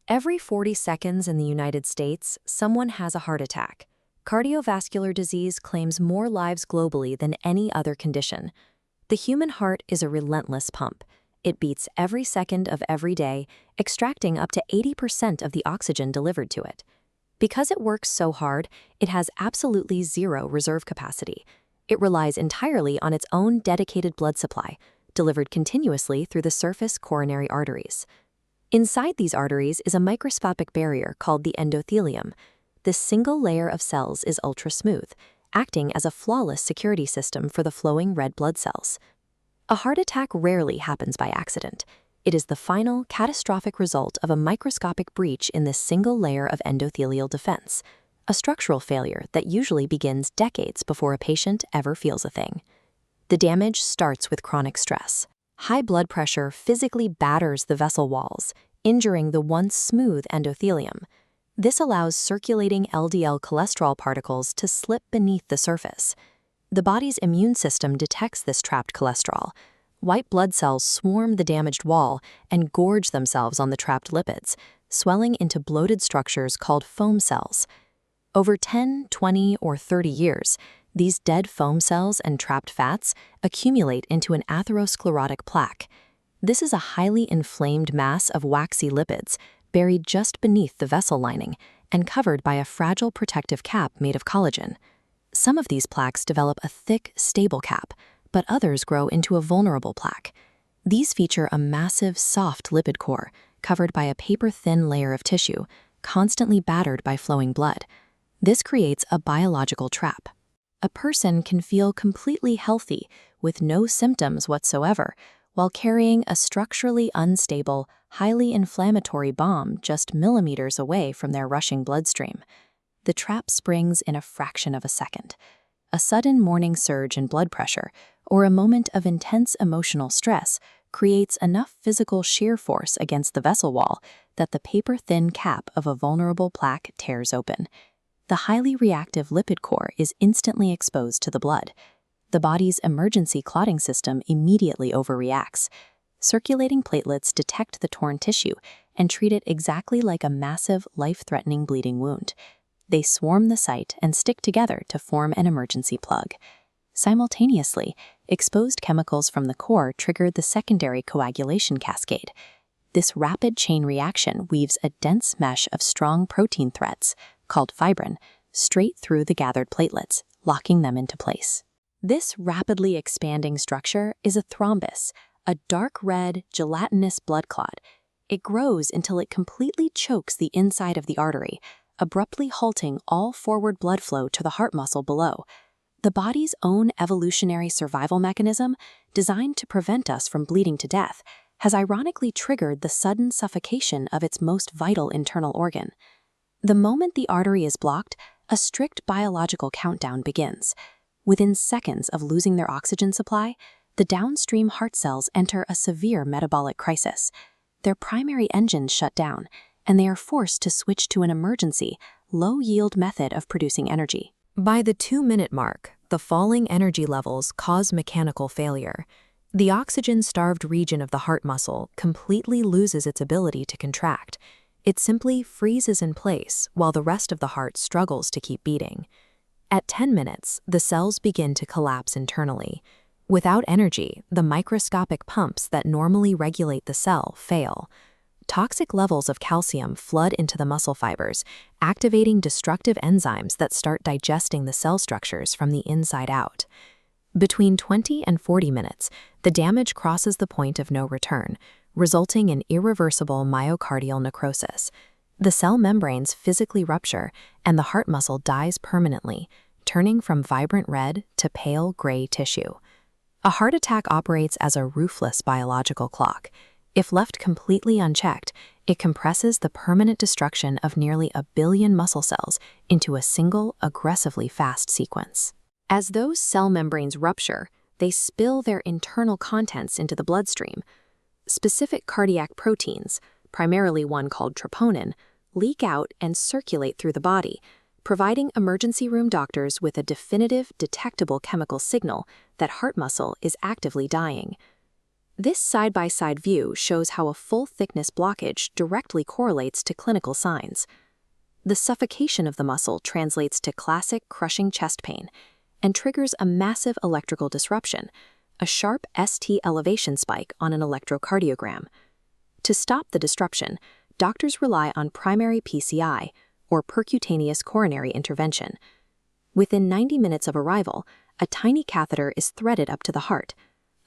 Every 40 seconds in the United States, someone has a heart attack. Cardiovascular disease claims more lives globally than any other condition. The human heart is a relentless pump. It beats every second of every day, extracting up to 80% of the oxygen delivered to it. Because it works so hard, it has absolutely zero reserve capacity. It relies entirely on its own dedicated blood supply, delivered continuously through the surface coronary arteries. Inside these arteries is a microscopic barrier called the endothelium. This single layer of cells is ultra-smooth, acting as a flawless security system for the flowing red blood cells. A heart attack rarely happens by accident. It is the final, catastrophic result of a microscopic breach in this single layer of endothelial defense, a structural failure that usually begins decades before a patient ever feels a thing. The damage starts with chronic stress. High blood pressure physically batters the vessel walls, injuring the once smooth endothelium. This allows circulating LDL cholesterol particles to slip beneath the surface. The body's immune system detects this trapped cholesterol. White blood cells swarm the damaged wall and gorge themselves on the trapped lipids, swelling into bloated structures called foam cells. Over 10, 20, or 30 years, these dead foam cells and trapped fats accumulate into an atherosclerotic plaque. This is a highly inflamed mass of waxy lipids buried just beneath the vessel lining and covered by a fragile protective cap made of collagen. Some of these plaques develop a thick, stable cap, but others grow into a vulnerable plaque. These feature a massive, soft lipid core covered by a paper-thin layer of tissue, constantly battered by flowing blood. This creates a biological trap. A person can feel completely healthy with no symptoms whatsoever while carrying a structurally unstable, highly inflammatory bomb just millimeters away from their rushing bloodstream. The trap springs in a fraction of a second. A sudden morning surge in blood pressure or a moment of intense emotional stress creates enough physical shear force against the vessel wall that the paper-thin cap of a vulnerable plaque tears open. The highly reactive lipid core is instantly exposed to the blood. The body's emergency clotting system immediately overreacts. Circulating platelets detect the torn tissue and treat it exactly like a massive, life-threatening bleeding wound. They swarm the site and stick together to form an emergency plug. Simultaneously, exposed chemicals from the core trigger the secondary coagulation cascade. This rapid chain reaction weaves a dense mesh of strong protein threads, called fibrin, straight through the gathered platelets, locking them into place. This rapidly expanding structure is a thrombus, a dark red, gelatinous blood clot. It grows until it completely chokes the inside of the artery, abruptly halting all forward blood flow to the heart muscle below. The body's own evolutionary survival mechanism, designed to prevent us from bleeding to death, has ironically triggered the sudden suffocation of its most vital internal organ. The moment the artery is blocked, a strict biological countdown begins. Within seconds of losing their oxygen supply, the downstream heart cells enter a severe metabolic crisis. Their primary engines shut down, and they are forced to switch to an emergency, low-yield method of producing energy. By the 2-minute mark, the falling energy levels cause mechanical failure. The oxygen-starved region of the heart muscle completely loses its ability to contract. It simply freezes in place while the rest of the heart struggles to keep beating. At 10 minutes, the cells begin to collapse internally. Without energy, the microscopic pumps that normally regulate the cell fail. Toxic levels of calcium flood into the muscle fibers, activating destructive enzymes that start digesting the cell structures from the inside out. Between 20 and 40 minutes, the damage crosses the point of no return, resulting in irreversible myocardial necrosis. The cell membranes physically rupture, and the heart muscle dies permanently, turning from vibrant red to pale gray tissue. A heart attack operates as a ruthless biological clock. If left completely unchecked, it compresses the permanent destruction of nearly 1 billion muscle cells into a single, aggressively fast sequence. As those cell membranes rupture, they spill their internal contents into the bloodstream. Specific cardiac proteins, primarily one called troponin, leak out and circulate through the body, providing emergency room doctors with a definitive, detectable chemical signal that heart muscle is actively dying. This side-by-side view shows how a full-thickness blockage directly correlates to clinical signs. The suffocation of the muscle translates to classic crushing chest pain and triggers a massive electrical disruption, a sharp ST elevation spike on an electrocardiogram. To stop the disruption, doctors rely on primary PCI, or percutaneous coronary intervention. Within 90 minutes of arrival, a tiny catheter is threaded up to the heart.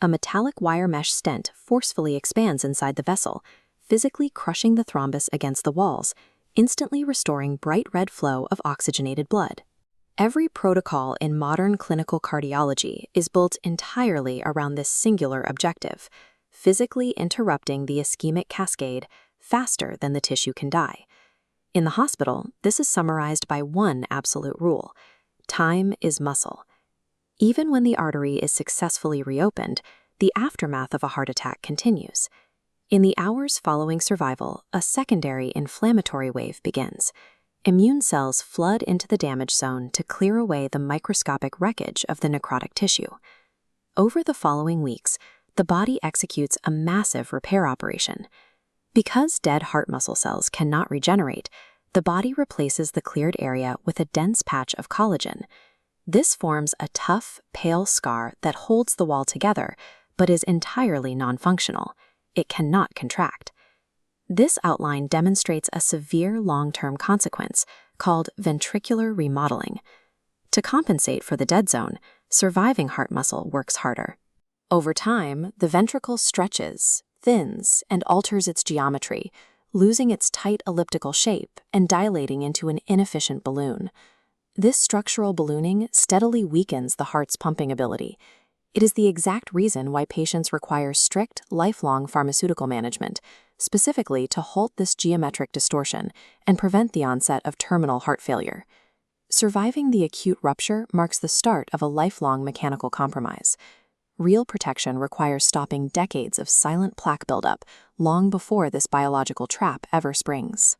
A metallic wire mesh stent forcefully expands inside the vessel, physically crushing the thrombus against the walls, instantly restoring bright red flow of oxygenated blood. Every protocol in modern clinical cardiology is built entirely around this singular objective, physically interrupting the ischemic cascade faster than the tissue can die. In the hospital, this is summarized by one absolute rule: time is muscle. Even when the artery is successfully reopened, the aftermath of a heart attack continues. In the hours following survival, a secondary inflammatory wave begins. Immune cells flood into the damage zone to clear away the microscopic wreckage of the necrotic tissue. Over the following weeks, the body executes a massive repair operation. Because dead heart muscle cells cannot regenerate, the body replaces the cleared area with a dense patch of collagen. This forms a tough, pale scar that holds the wall together, but is entirely non-functional. It cannot contract. This outline demonstrates a severe long-term consequence called ventricular remodeling. To compensate for the dead zone, surviving heart muscle works harder. Over time, the ventricle stretches, thins, and alters its geometry, losing its tight elliptical shape and dilating into an inefficient balloon. This structural ballooning steadily weakens the heart's pumping ability. It is the exact reason why patients require strict, lifelong pharmaceutical management, specifically to halt this geometric distortion and prevent the onset of terminal heart failure. Surviving the acute rupture marks the start of a lifelong mechanical compromise. Real protection requires stopping decades of silent plaque buildup long before this biological trap ever springs.